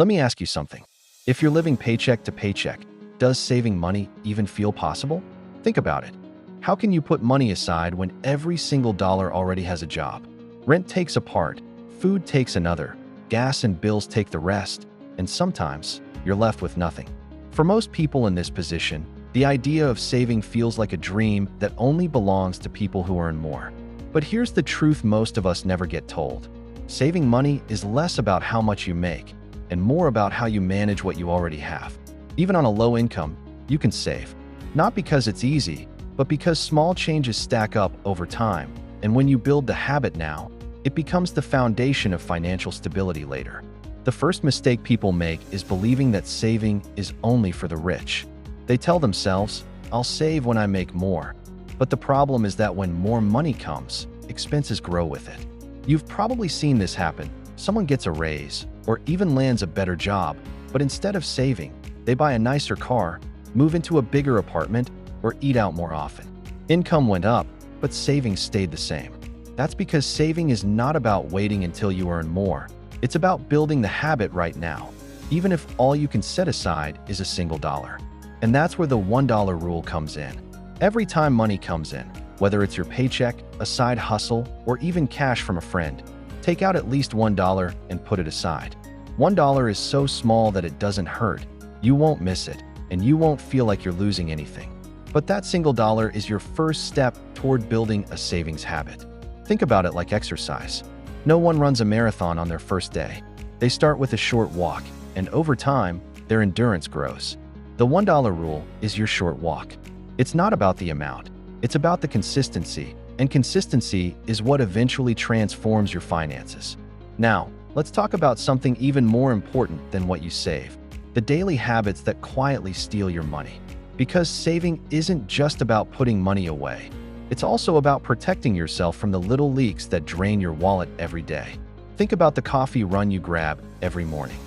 Let me ask you something. If you're living paycheck to paycheck, does saving money even feel possible? Think about it. How can you put money aside when every single dollar already has a job? Rent takes a part, food takes another, gas and bills take the rest, and sometimes you're left with nothing. For most people in this position, the idea of saving feels like a dream that only belongs to people who earn more. But here's the truth most of us never get told. Saving money is less about how much you make and more about how you manage what you already have. Even on a low income, you can save. Not because it's easy, but because small changes stack up over time, and when you build the habit now, it becomes the foundation of financial stability later. The first mistake people make is believing that saving is only for the rich. They tell themselves, "I'll save when I make more." But the problem is that when more money comes, expenses grow with it. You've probably seen this happen. Someone gets a raise or even lands a better job, but instead of saving, they buy a nicer car, move into a bigger apartment, or eat out more often. Income went up, but savings stayed the same. That's because saving is not about waiting until you earn more. It's about building the habit right now, even if all you can set aside is a single dollar. And that's where the $1 rule comes in. Every time money comes in, whether it's your paycheck, a side hustle, or even cash from a friend, take out at least $1 and put it aside. $1 is so small that it doesn't hurt. You won't miss it, and you won't feel like you're losing anything. But that single dollar is your first step toward building a savings habit. Think about it like exercise. No one runs a marathon on their first day. They start with a short walk, and over time, their endurance grows. The $1 rule is your short walk. It's not about the amount. It's about the consistency, and consistency is what eventually transforms your finances. Now, let's talk about something even more important than what you save: the daily habits that quietly steal your money. Because saving isn't just about putting money away. It's also about protecting yourself from the little leaks that drain your wallet every day. Think about the coffee run you grab every morning.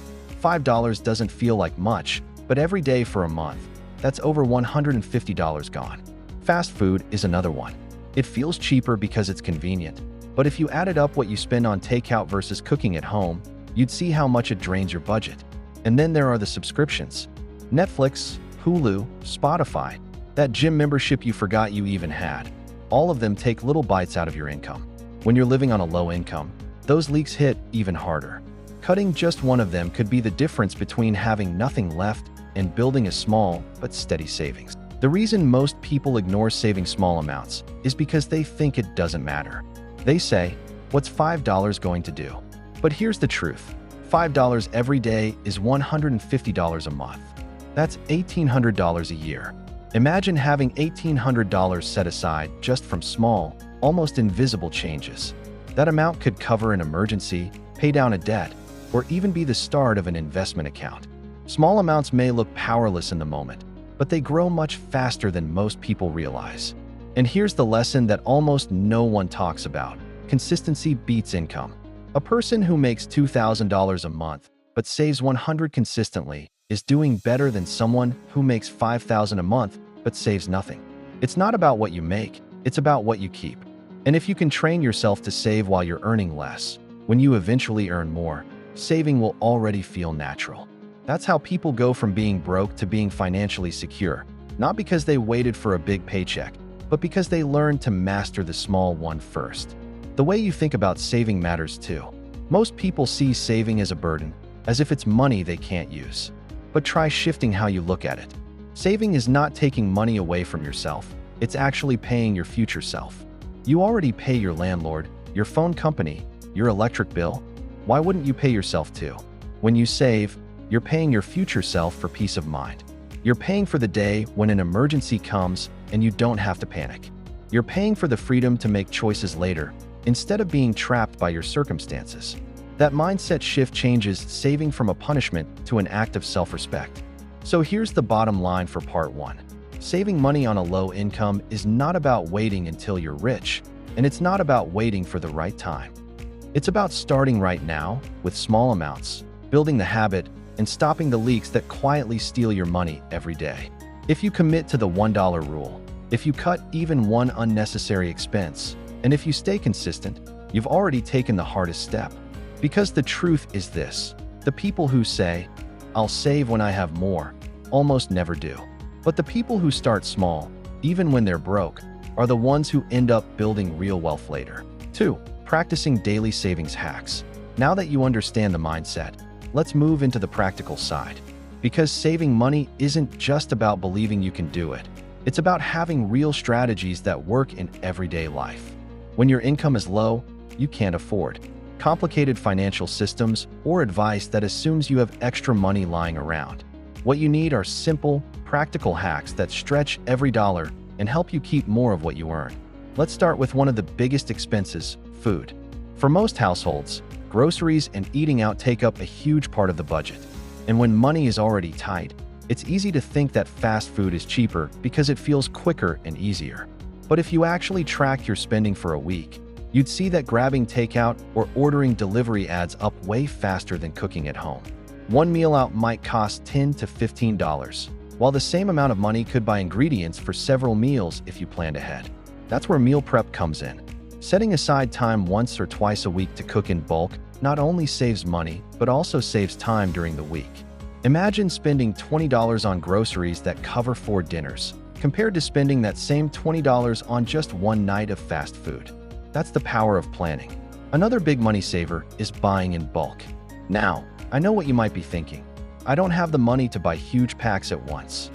$5 doesn't feel like much, but every day for a month, that's over $150 gone. Fast food is another one. It feels cheaper because it's convenient, but if you added up what you spend on takeout versus cooking at home, you'd see how much it drains your budget. And then there are the subscriptions. Netflix, Hulu, Spotify, that gym membership you forgot you even had. All of them take little bites out of your income. When you're living on a low income, those leaks hit even harder. Cutting just one of them could be the difference between having nothing left and building a small but steady savings. The reason most people ignore saving small amounts is because they think it doesn't matter. They say, "What's $5 going to do?" But here's the truth. $5 every day is $150 a month. That's $1,800 a year. Imagine having $1,800 set aside just from small, almost invisible changes. That amount could cover an emergency, pay down a debt, or even be the start of an investment account. Small amounts may look powerless in the moment, but they grow much faster than most people realize. And here's the lesson that almost no one talks about: consistency beats income. A person who makes $2,000 a month but saves $100 consistently is doing better than someone who makes $5,000 a month but saves nothing. It's not about what you make, it's about what you keep. And if you can train yourself to save while you're earning less, when you eventually earn more, saving will already feel natural. That's how people go from being broke to being financially secure, not because they waited for a big paycheck, but because they learned to master the small one first. The way you think about saving matters too. Most people see saving as a burden, as if it's money they can't use. But try shifting how you look at it. Saving is not taking money away from yourself, it's actually paying your future self. You already pay your landlord, your phone company, your electric bill. Why wouldn't you pay yourself too? When you save, you're paying your future self for peace of mind. You're paying for the day when an emergency comes and you don't have to panic. You're paying for the freedom to make choices later, instead of being trapped by your circumstances. That mindset shift changes saving from a punishment to an act of self-respect. So here's the bottom line for part one. Saving money on a low income is not about waiting until you're rich, and it's not about waiting for the right time. It's about starting right now with small amounts, building the habit, and stopping the leaks that quietly steal your money every day. If you commit to the $1 rule, if you cut even one unnecessary expense, and if you stay consistent, you've already taken the hardest step. Because the truth is this: The people who say, "I'll save when I have more," almost never do. But the people who start small, even when they're broke, are the ones who end up building real wealth later. 2. Practicing daily savings hacks. Now that you understand the mindset, let's move into the practical side. Because saving money isn't just about believing you can do it. It's about having real strategies that work in everyday life. When your income is low, you can't afford complicated financial systems or advice that assumes you have extra money lying around. What you need are simple, practical hacks that stretch every dollar and help you keep more of what you earn. Let's start with one of the biggest expenses, food. For most households, groceries and eating out take up a huge part of the budget. And when money is already tight, it's easy to think that fast food is cheaper because it feels quicker and easier. But if you actually track your spending for a week, you'd see that grabbing takeout or ordering delivery adds up way faster than cooking at home. One meal out might cost $10 to $15, while the same amount of money could buy ingredients for several meals if you planned ahead. That's where meal prep comes in. Setting aside time once or twice a week to cook in bulk not only saves money, but also saves time during the week. Imagine spending $20 on groceries that cover 4 dinners, compared to spending that same $20 on just one night of fast food. That's the power of planning. Another big money saver is buying in bulk. Now, I know what you might be thinking. I don't have the money to buy huge packs at once.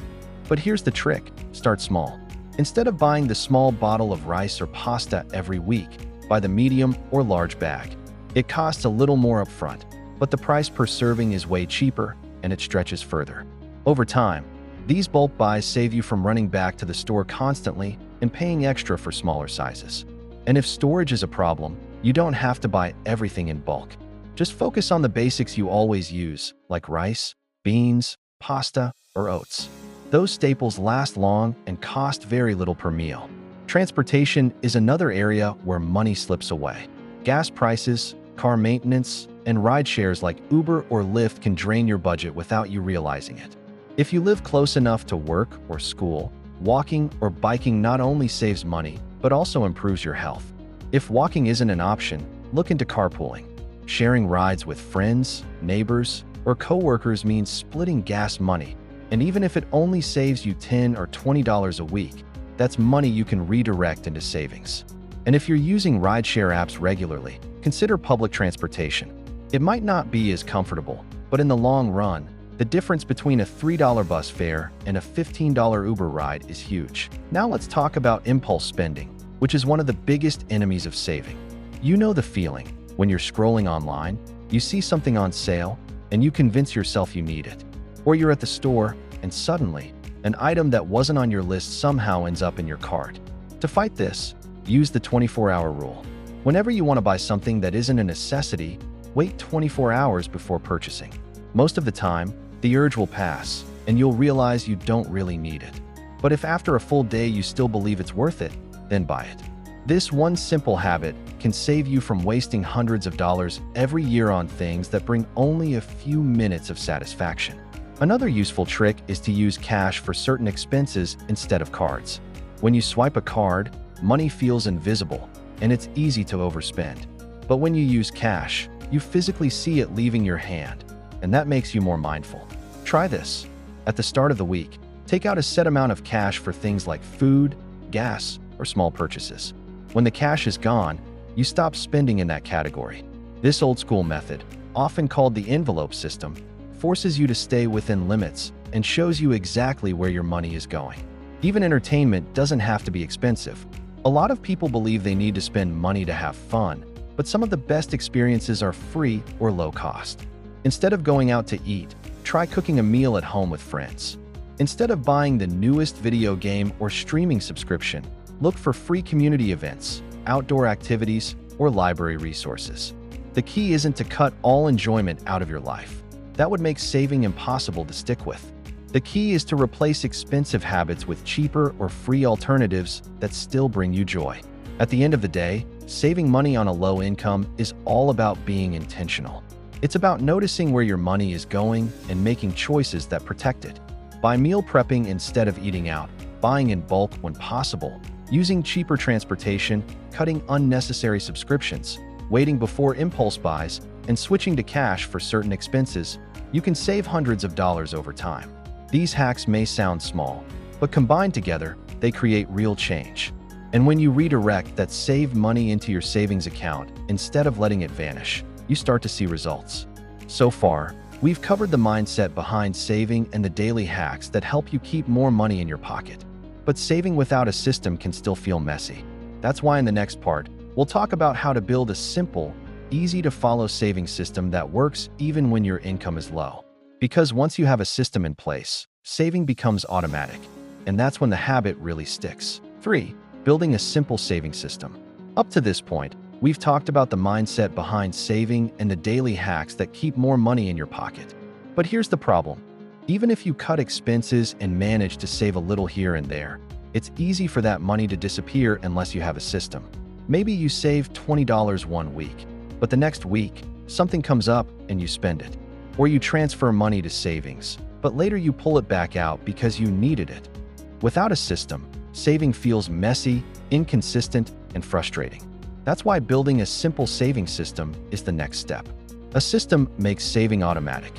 But here's the trick. Start small. Instead of buying the small bottle of rice or pasta every week, buy the medium or large bag. It costs a little more upfront, but the price per serving is way cheaper and it stretches further. Over time, these bulk buys save you from running back to the store constantly and paying extra for smaller sizes. And if storage is a problem, you don't have to buy everything in bulk. Just focus on the basics you always use, like rice, beans, pasta, or oats. Those staples last long and cost very little per meal. Transportation is another area where money slips away. Gas prices, car maintenance, and ride shares like Uber or Lyft can drain your budget without you realizing it. If you live close enough to work or school, walking or biking not only saves money, but also improves your health. If walking isn't an option, look into carpooling. Sharing rides with friends, neighbors, or coworkers means splitting gas money. And even if it only saves you $10 or $20 a week, that's money you can redirect into savings. And if you're using rideshare apps regularly, consider public transportation. It might not be as comfortable, but in the long run, the difference between a $3 bus fare and a $15 Uber ride is huge. Now let's talk about impulse spending, which is one of the biggest enemies of saving. You know the feeling. When you're scrolling online, you see something on sale, and you convince yourself you need it. Or you're at the store, and suddenly, an item that wasn't on your list somehow ends up in your cart. To fight this, use the 24-hour rule. Whenever you want to buy something that isn't a necessity, wait 24 hours before purchasing. Most of the time, the urge will pass, and you'll realize you don't really need it. But if after a full day you still believe it's worth it, then buy it. This one simple habit can save you from wasting hundreds of dollars every year on things that bring only a few minutes of satisfaction. Another useful trick is to use cash for certain expenses instead of cards. When you swipe a card, money feels invisible, and it's easy to overspend. But when you use cash, you physically see it leaving your hand, and that makes you more mindful. Try this. At the start of the week, take out a set amount of cash for things like food, gas, or small purchases. When the cash is gone, you stop spending in that category. This old-school method, often called the envelope system, forces you to stay within limits and shows you exactly where your money is going. Even entertainment doesn't have to be expensive. A lot of people believe they need to spend money to have fun, but some of the best experiences are free or low cost. Instead of going out to eat, try cooking a meal at home with friends. Instead of buying the newest video game or streaming subscription, look for free community events, outdoor activities, or library resources. The key isn't to cut all enjoyment out of your life. That would make saving impossible to stick with. The key is to replace expensive habits with cheaper or free alternatives that still bring you joy. At the end of the day, saving money on a low income is all about being intentional. It's about noticing where your money is going and making choices that protect it. By meal prepping instead of eating out, buying in bulk when possible, using cheaper transportation, cutting unnecessary subscriptions, waiting before impulse buys, and switching to cash for certain expenses, you can save hundreds of dollars over time. These hacks may sound small, but combined together, they create real change. And when you redirect that saved money into your savings account instead of letting it vanish, you start to see results. So far, we've covered the mindset behind saving and the daily hacks that help you keep more money in your pocket. But saving without a system can still feel messy. That's why in the next part, we'll talk about how to build a simple, easy-to-follow saving system that works even when your income is low. Because once you have a system in place, saving becomes automatic, and that's when the habit really sticks. 3. Building a simple saving system. Up to this point, we've talked about the mindset behind saving and the daily hacks that keep more money in your pocket. But here's the problem. Even if you cut expenses and manage to save a little here and there, it's easy for that money to disappear unless you have a system. Maybe you save $20 one week, but the next week, something comes up and you spend it. Or you transfer money to savings, but later you pull it back out because you needed it. Without a system, saving feels messy, inconsistent, and frustrating. That's why building a simple saving system is the next step. A system makes saving automatic.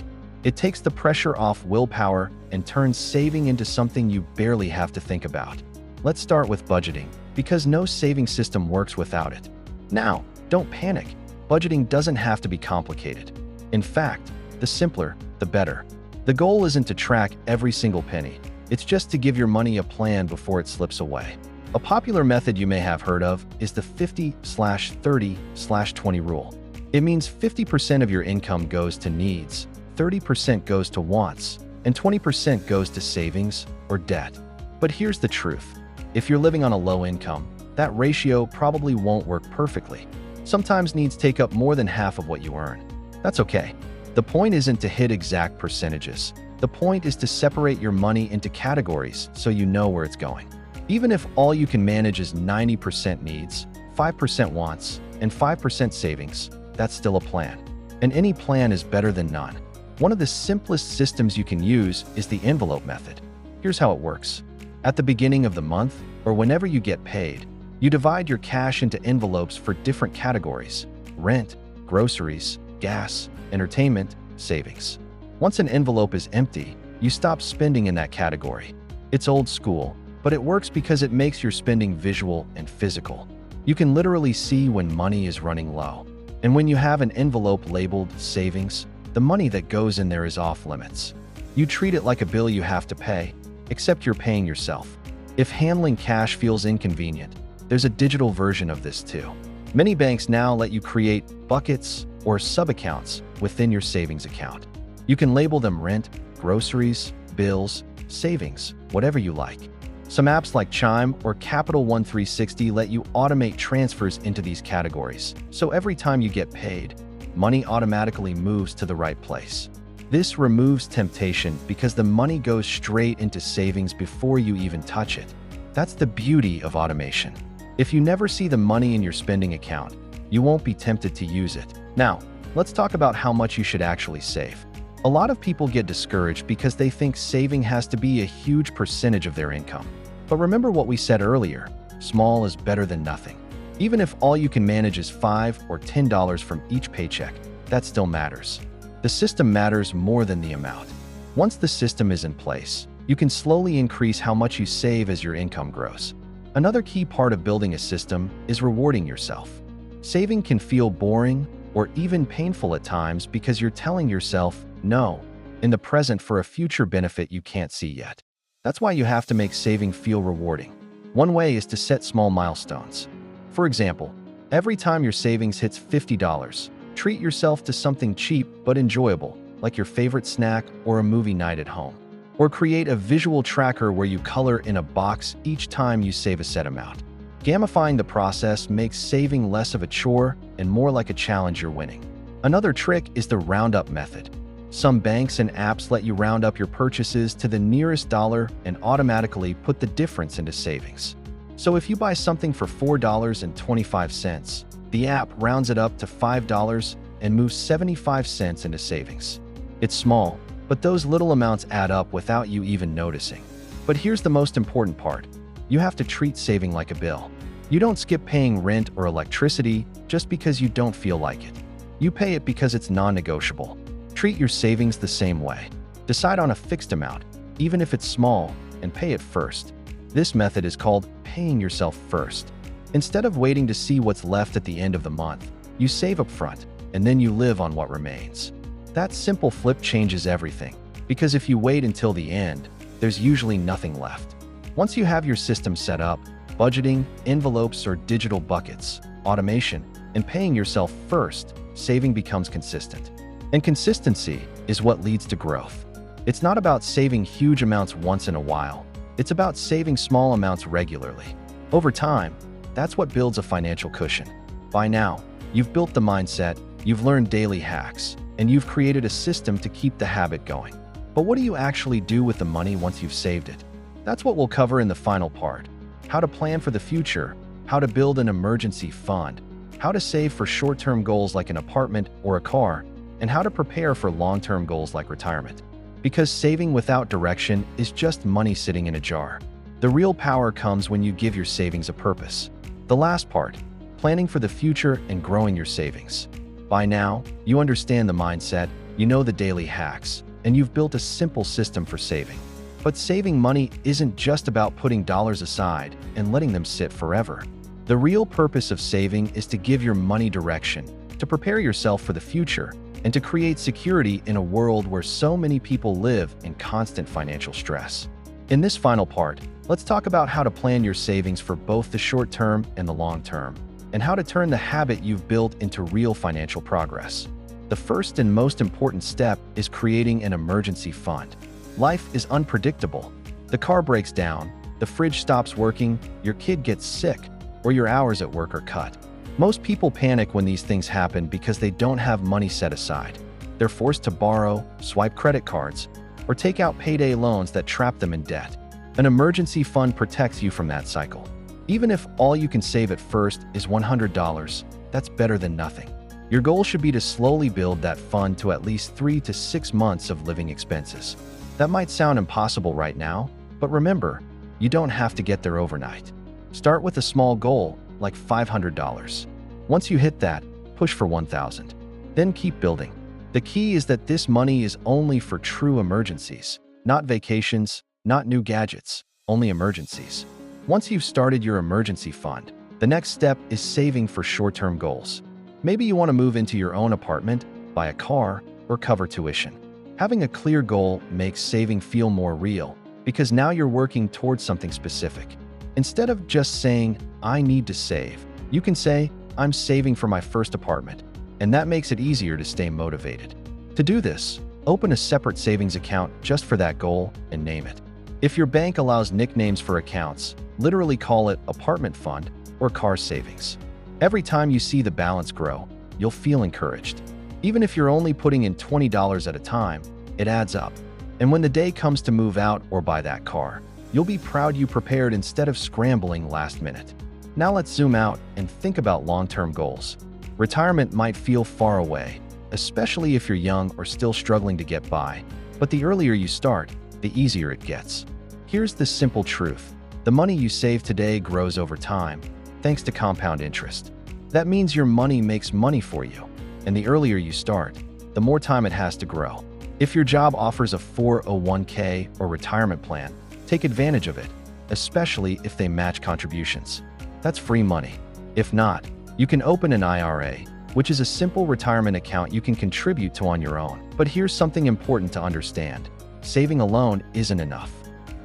It takes the pressure off willpower and turns saving into something you barely have to think about. Let's start with budgeting, because no saving system works without it. Now, don't panic. Budgeting doesn't have to be complicated. In fact, the simpler, the better. The goal isn't to track every single penny. It's just to give your money a plan before it slips away. A popular method you may have heard of is the 50/30/20 rule. It means 50% of your income goes to needs, 30% goes to wants, and 20% goes to savings or debt. But here's the truth. If you're living on a low income, that ratio probably won't work perfectly. Sometimes needs take up more than half of what you earn. That's okay. The point isn't to hit exact percentages. The point is to separate your money into categories so you know where it's going. Even if all you can manage is 90% needs, 5% wants, and 5% savings, that's still a plan. And any plan is better than none. One of the simplest systems you can use is the envelope method. Here's how it works. At the beginning of the month, or whenever you get paid, you divide your cash into envelopes for different categories: rent, groceries, gas, entertainment, savings. Once an envelope is empty, you stop spending in that category. It's old school, but it works because it makes your spending visual and physical. You can literally see when money is running low. And when you have an envelope labeled savings, the money that goes in there is off limits. You treat it like a bill you have to pay, except you're paying yourself. If handling cash feels inconvenient, there's a digital version of this too. Many banks now let you create buckets or sub-accounts within your savings account. You can label them rent, groceries, bills, savings, whatever you like. Some apps like Chime or Capital One 360 let you automate transfers into these categories, so every time you get paid, money automatically moves to the right place. This removes temptation because the money goes straight into savings before you even touch it. That's the beauty of automation. If you never see the money in your spending account, you won't be tempted to use it. Now, let's talk about how much you should actually save. A lot of people get discouraged because they think saving has to be a huge percentage of their income. But remember what we said earlier, small is better than nothing. Even if all you can manage is $5 or $10 from each paycheck, that still matters. The system matters more than the amount. Once the system is in place, you can slowly increase how much you save as your income grows. Another key part of building a system is rewarding yourself. Saving can feel boring or even painful at times because you're telling yourself no in the present for a future benefit you can't see yet. That's why you have to make saving feel rewarding. One way is to set small milestones. For example, every time your savings hits $50, treat yourself to something cheap but enjoyable, like your favorite snack or a movie night at home. Or create a visual tracker where you color in a box each time you save a set amount. Gamifying the process makes saving less of a chore and more like a challenge you're winning. Another trick is the roundup method. Some banks and apps let you round up your purchases to the nearest dollar and automatically put the difference into savings. So if you buy something for $4.25, the app rounds it up to $5 and moves 75 cents into savings. It's small, but those little amounts add up without you even noticing. But here's the most important part. You have to treat saving like a bill. You don't skip paying rent or electricity just because you don't feel like it. You pay it because it's non-negotiable. Treat your savings the same way. Decide on a fixed amount, even if it's small, and pay it first. This method is called paying yourself first. Instead of waiting to see what's left at the end of the month, you save up front, and then you live on what remains. That simple flip changes everything, because if you wait until the end, there's usually nothing left. Once you have your system set up, budgeting, envelopes or digital buckets, automation, and paying yourself first, saving becomes consistent. And consistency is what leads to growth. It's not about saving huge amounts once in a while. It's about saving small amounts regularly. Over time, that's what builds a financial cushion. By now, you've built the mindset, you've learned daily hacks, and you've created a system to keep the habit going. But what do you actually do with the money once you've saved it? That's what we'll cover in the final part. How to plan for the future, how to build an emergency fund, how to save for short-term goals like an apartment or a car, and how to prepare for long-term goals like retirement. Because saving without direction is just money sitting in a jar. The real power comes when you give your savings a purpose. The last part, planning for the future and growing your savings. By now, you understand the mindset, you know the daily hacks, and you've built a simple system for saving. But saving money isn't just about putting dollars aside and letting them sit forever. The real purpose of saving is to give your money direction, to prepare yourself for the future, and to create security in a world where so many people live in constant financial stress. In this final part, let's talk about how to plan your savings for both the short term and the long term, and how to turn the habit you've built into real financial progress. The first and most important step is creating an emergency fund. Life is unpredictable. The car breaks down, the fridge stops working, your kid gets sick, or your hours at work are cut. Most people panic when these things happen because they don't have money set aside. They're forced to borrow, swipe credit cards, or take out payday loans that trap them in debt. An emergency fund protects you from that cycle. Even if all you can save at first is $100, that's better than nothing. Your goal should be to slowly build that fund to at least 3 to 6 months of living expenses. That might sound impossible right now, but remember, you don't have to get there overnight. Start with a small goal, like $500. Once you hit that, push for $1,000. Then keep building. The key is that this money is only for true emergencies, not vacations, not new gadgets, only emergencies. Once you've started your emergency fund, the next step is saving for short-term goals. Maybe you want to move into your own apartment, buy a car, or cover tuition. Having a clear goal makes saving feel more real, because now you're working towards something specific. Instead of just saying, "I need to save," you can say, "I'm saving for my first apartment," and that makes it easier to stay motivated. To do this, open a separate savings account just for that goal and name it. If your bank allows nicknames for accounts, literally call it apartment fund or car savings. Every time you see the balance grow, you'll feel encouraged. Even if you're only putting in $20 at a time, it adds up. And when the day comes to move out or buy that car, you'll be proud you prepared instead of scrambling last minute. Now let's zoom out and think about long-term goals. Retirement might feel far away, especially if you're young or still struggling to get by. But the earlier you start, the easier it gets. Here's the simple truth. The money you save today grows over time, thanks to compound interest. That means your money makes money for you, and the earlier you start, the more time it has to grow. If your job offers a 401k or retirement plan, take advantage of it, especially if they match contributions. That's free money. If not, you can open an IRA, which is a simple retirement account you can contribute to on your own. But here's something important to understand. Saving alone isn't enough.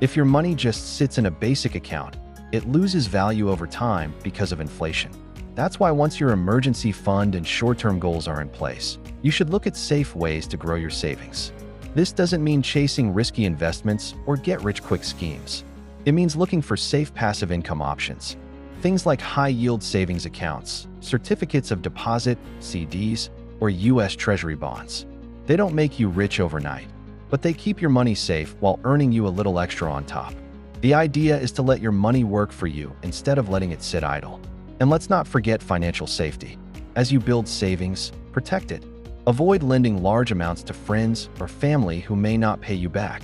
If your money just sits in a basic account, it loses value over time because of inflation. That's why once your emergency fund and short-term goals are in place, you should look at safe ways to grow your savings. This doesn't mean chasing risky investments or get-rich-quick schemes. It means looking for safe passive income options. Things like high-yield savings accounts, certificates of deposit, CDs, or U.S. Treasury bonds. They don't make you rich overnight, but they keep your money safe while earning you a little extra on top. The idea is to let your money work for you instead of letting it sit idle. And let's not forget financial safety. As you build savings, protect it. Avoid lending large amounts to friends or family who may not pay you back.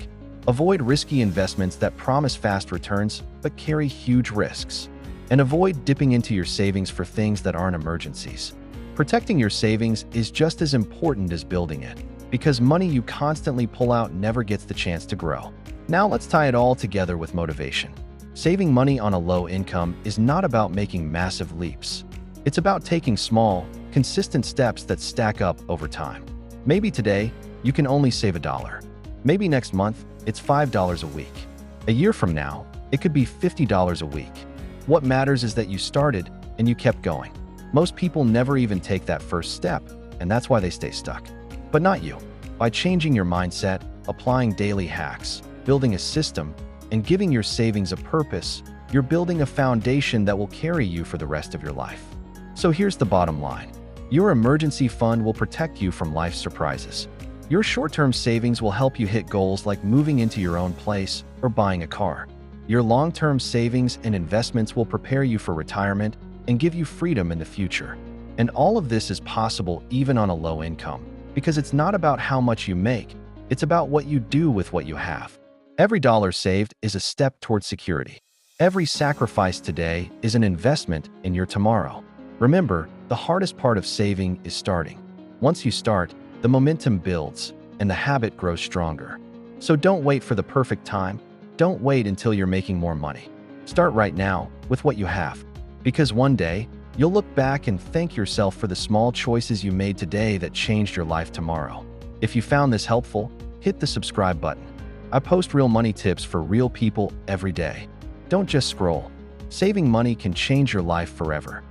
Avoid risky investments that promise fast returns but carry huge risks. And avoid dipping into your savings for things that aren't emergencies. Protecting your savings is just as important as building it, because money you constantly pull out never gets the chance to grow. Now let's tie it all together with motivation. Saving money on a low income is not about making massive leaps. It's about taking small, consistent steps that stack up over time. Maybe today, you can only save $1. Maybe next month, it's $5 a week. A year from now, it could be $50 a week. What matters is that you started and you kept going. Most people never even take that first step, and that's why they stay stuck. But not you. By changing your mindset, applying daily hacks, building a system, and giving your savings a purpose, you're building a foundation that will carry you for the rest of your life. So here's the bottom line. Your emergency fund will protect you from life's surprises. Your short-term savings will help you hit goals like moving into your own place or buying a car. Your long-term savings and investments will prepare you for retirement and give you freedom in the future. And all of this is possible even on a low income, because it's not about how much you make, it's about what you do with what you have. Every dollar saved is a step towards security. Every sacrifice today is an investment in your tomorrow. Remember, the hardest part of saving is starting. Once you start, the momentum builds and the habit grows stronger. So don't wait for the perfect time. Don't wait until you're making more money. Start right now with what you have. Because one day, you'll look back and thank yourself for the small choices you made today that changed your life tomorrow. If you found this helpful, hit the subscribe button. I post real money tips for real people every day. Don't just scroll. Saving money can change your life forever.